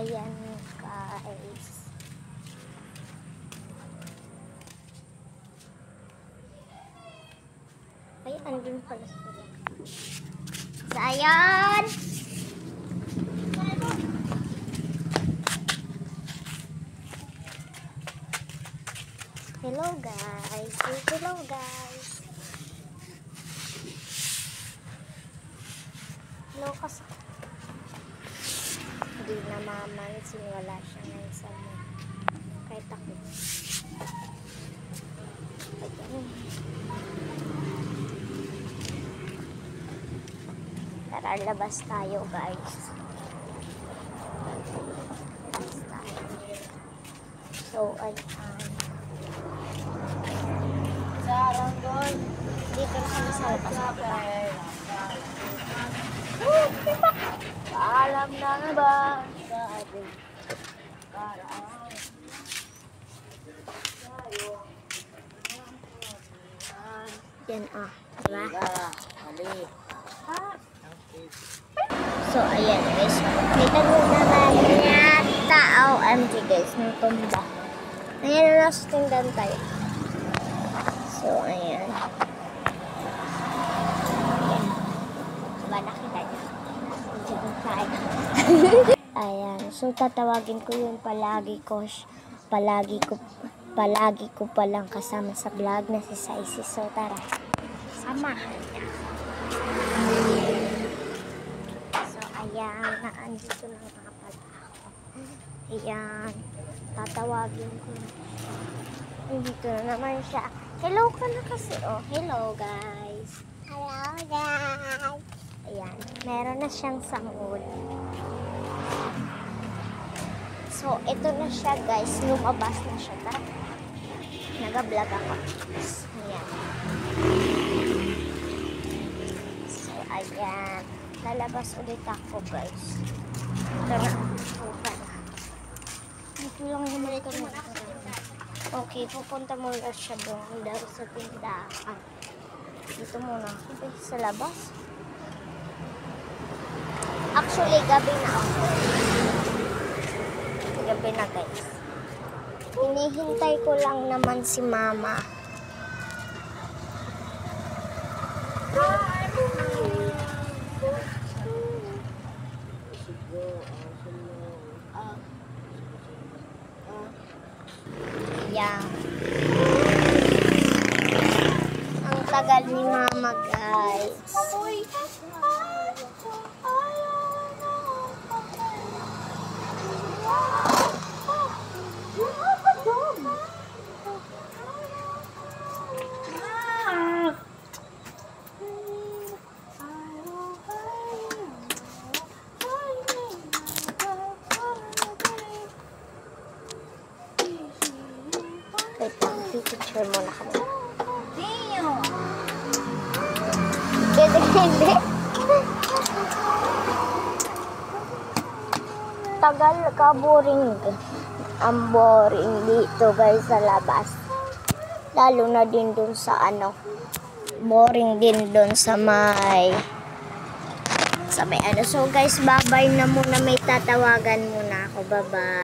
Ayan guys. Ay, andun pala sila. So, ayan. Hello guys. Hello guys. Hello kasi. Hindi na mamansin. Wala siya ngayon sa mga. Kahit ako. Ayan. Tara, labas tayo guys. Labas tayo. So, ayan. Sarang doon. Dito na sa labas. Alam na nga ba sa ating paraan? Yan diba? Mali. So, ayan guys. May tanong naman yata. OMG guys, nung tumba. Ayan na nasa tindahan tayo. So, ayan. Ayan. Diba nakita niya? Diyan tayo. Ayan. So, tatawagin ko yun palagi ko palang kasama sa vlog na si Saisi. So, tara. Samahan niya. So, ayan. Naandito na nga pala ako. Ayan. Tatawagin ko na siya. Andito na naman siya. Hello ka na kasi. Oh, hello guys. Hello guys. Ayan. Meron na siyang sangol. So, ito na siya guys. Lumabas na siya. Tara. Nag-vlog ako. Ayan. So, ayan. Lalabas ulit ako guys. Ito na. Dito lang naman ito na. Okay, pupunta muna siya doon daw sa tindahan. Dito muna. Okay, sa labas. Actually, gabi na ako. Gabi na guys. Hinihintay ko lang naman si mama. Yan. Ang tagal ni mama guys. Wait lang, picture muna kami. Hindi. Tagal ka, boring. Ang boring dito guys sa labas. Lalo na din dun sa boring din dun sa may So guys, bye-bye na muna. May tatawagan muna ako. Bye-bye.